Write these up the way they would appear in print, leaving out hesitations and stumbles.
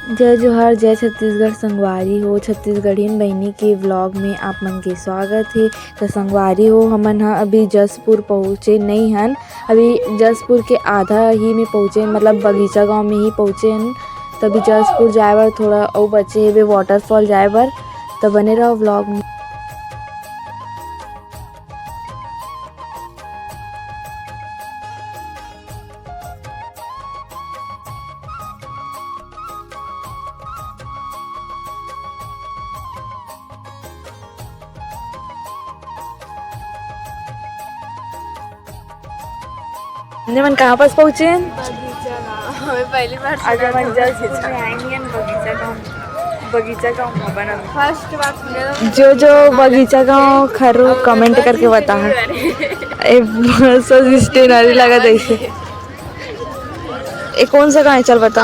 जय जोहार, जय छत्तीसगढ़। संगवारी हो, छत्तीसगढ़ियन बहिनी के व्लॉग में आप मन के स्वागत है। तो संगवारी हो, हमन ह अभी जसपुर पहुँचे नहीं हन। अभी जसपुर के आधा ही में पहुँचे, मतलब बगीचा गांव में ही पहुँचे हन। तभी जसपुर जाए बर थोड़ा अउ बचे हेबे वाटरफॉल जाए बर। तो बने रहो व्लॉग में। मन कहाँ पास पहुँचे हैं? हमें पहली बार अगर मन जसपुर में आएंगे बगीचा गाँव बना फर्स्ट बार जो बगीचा गाँव खरो कमेंट करके बता। स्टेनरी लगा ऐसे। ये कौन सा गाँव है चल बता।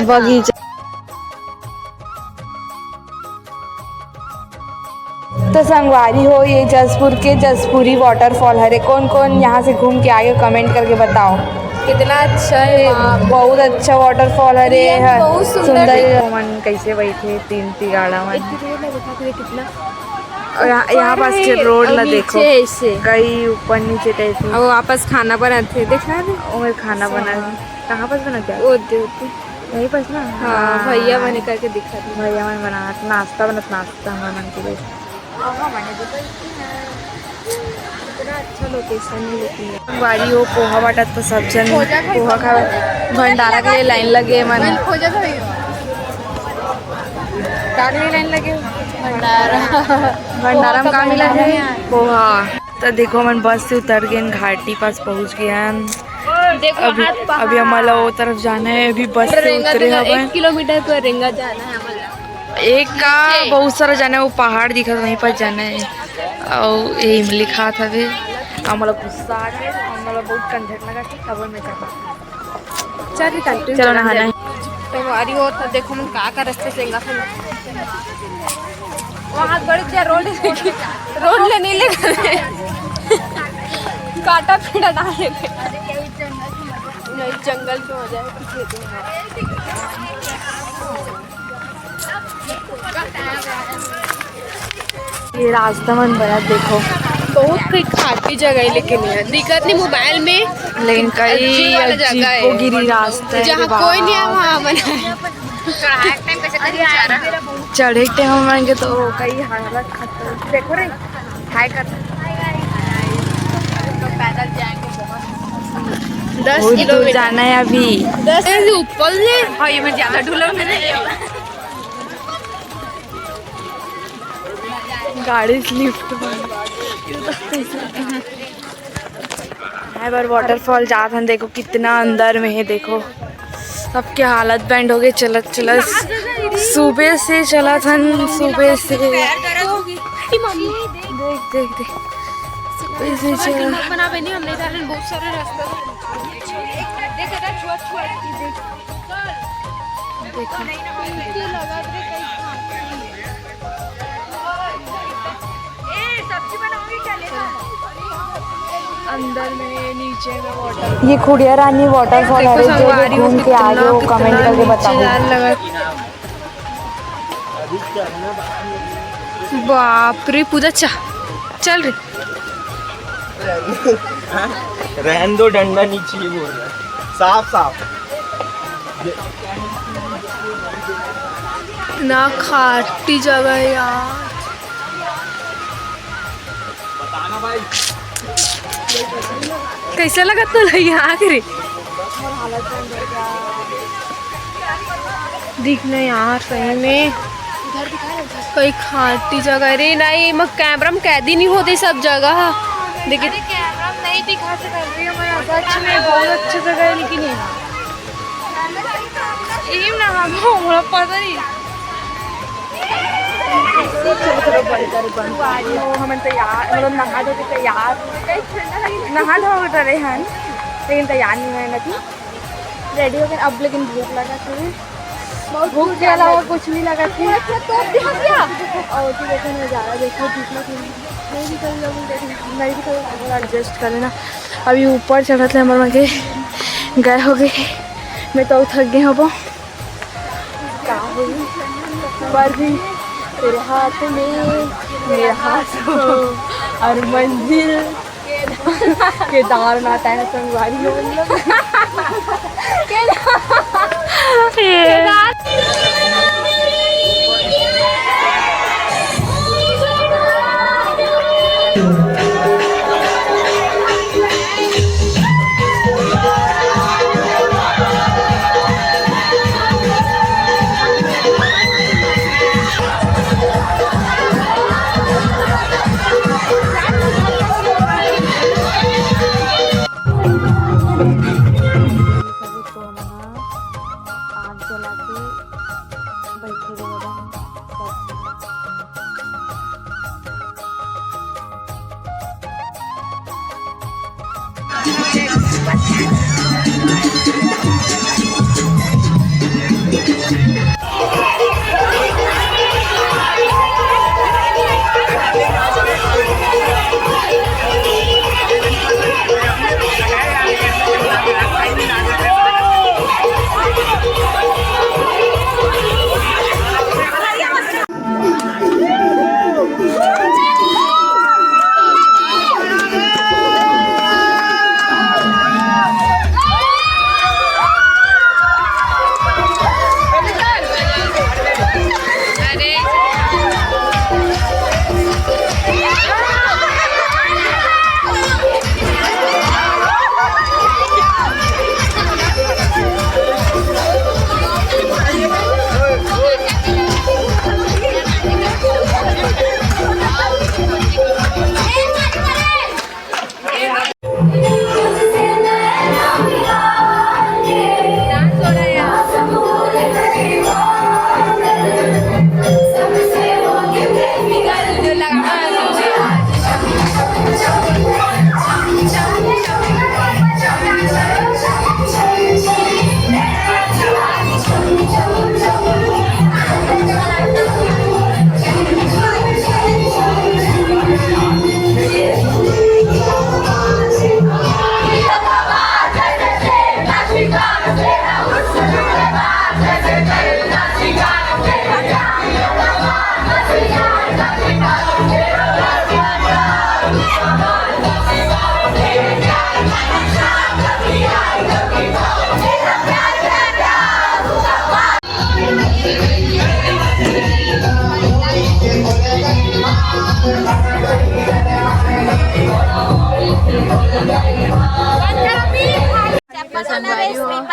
बगीचा। तो संगवारी हो, ये जसपुर के जसपुरी वाटरफॉल है। कौन कौन यहाँ से घूम के आगे कमेंट करके बताओ। कितना अच्छा है, बहुत अच्छा वाटरफॉल है। बहुत सुंदर। मन कैसे बैठे तीन तिगाड़ा मन कितना यहाँ पास के रोड ला देखो, ऐसे कई ऊपर नीचे टाइप और वापस खाना बनाते देखा है और खाना बना। कहाँ पास बनाते हैं? होते यहीं पास ना। हाँ, भैया बने करके दिखा थे। भैया मन बना नाश्ता हमारे मन के लिए। कितना अच्छा लोकेशन है। लेकिन बारी हो पोहा बाटा तो सब जन पोहा खा भंडारा के लिए लाइन लगे मन खोजा था का के लिए लाइन लगे भंडारा में का मिला है पोहा। तो देखो मन बस से उतर गए, घाटी पास पहुंच गए हैं। अभी हमारा वो तरफ जाना है। अभी बस से उतरे हैं। 1 किलोमीटर पर रेंगा जाना है हमारा। एक का बहुत सारा जाना है, वो पहाड़ दिखा वहीं पर जाना है। और यही में लिखा था भी हमारा गुस्सा आ गया, हमारा बहुत कंधर लगा कि खबर में चलो नहाना है। तैयारी हो तो देखो हम का रास्ते से वहाँ बड़े रोड ले नहीं ले काटा पीड़ा डाले नहीं, जंगल में हो जाए। ये रास्ता मन बड़ा देखो, बहुत कई खाटी जगह है, लेकिन दिक्कत नहीं मोबाइल में, लेकिन कई अजीबोगरीब रास्ता है जहाँ कोई नहीं है वहाँ बना। चढ़े के हम आएंगे तो कई हालत खतरनाक। देखो रे हाय कर पैदल जाएंगे 10 किलोमीटर जाना है अभी। 10 ऊपर ले हाँ, ये मैं ज्यादा ढूला मैंने गाड़ी लिफ्ट बार वाटरफॉल जात हन। देखो कितना अंदर में है, देखो सबके हालत बैंड हो गए। चलत सुबह से चला था, सुबह से देख सुबह से चला। बना बनी हमने डाले बहुत सारे रास्ते अंदर में नीचे में वाटर। ये खुड़िया रानी वाटरफॉल है। जो घूम के आ गए वो कमेंट करके बताओ। बाप रे पूजा चल रे रहन दो, डंडा नीचे ही बोल रहा है। साफ ना खाटी जगह है यार। बताना भाई कैसा लगा तो यहाँ करे दिखने यार सही में कई खाटी जगह रे। नहीं मैं कैमरा में कैद ही नहीं होती सब जगह। देखिए कैमरा में नहीं दिखा सकते सच में बहुत अच्छी जगह है, लेकिन ये ना हमारा पता नहीं। हम तैयार मतलब नहा धो के तैयार नहा धो रहे हैं, लेकिन तैयार नहीं हुए नथी रेडी हो गए अब। लेकिन भूख लगा थी, भूख के अलावा कुछ नहीं लगा थी। और देखो नज़ारा देखो, नहीं भी एडजस्ट कर लेना। अभी ऊपर चढ़ा थे हमारे गए हो गए मैं तो थक गई हूँ पर भी तेरे हाथ में मेरा हाथ हो और मंजिल केदारनाथ है संगवारी हो मतलब आग जला के बैठे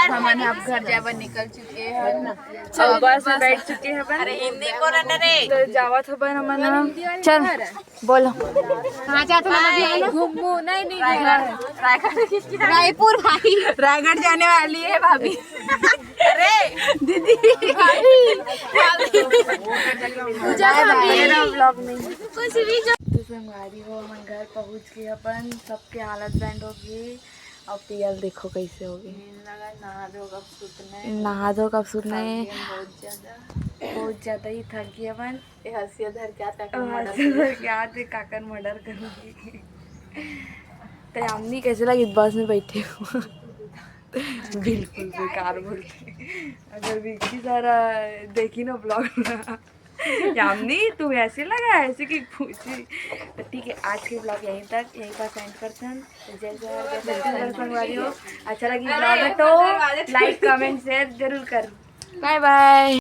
हमारे आप घर जावर निकल चुके हैं और बस में बैठ चुके हैं। अरे हिंदी बोल रे तो जावत हो बन हमारा चल बोलो कहाँ जाते हैं घूमू नहीं रायपुर भाई रायगढ़ जाने वाली है भाभी। अरे दीदी ब्लॉग में तो संगवारी हो हम घर पहुँच गए अपन सबके हालत बैंड हो गई। अब पियल देखो कैसे हो गई। नहा धो कब सुतना है बहुत ज्यादा ही थक गई अपन। हंसिया धर क्या काकर मर्डर करूँगी। तो हमनी कैसे लगी बस में बैठे हुआ बिल्कुल बेकार बोलते। अगर विक्की सारा देखी ना ब्लॉग यामनी तू ऐसे लगा ऐसे कि पूछी। तो ठीक है आज के ब्लॉग यहीं पर सेंड करते हैं। जैसे संगवारी हो अच्छा लगी ब्लॉग तो लाइक कमेंट शेयर जरूर कर। Bye bye.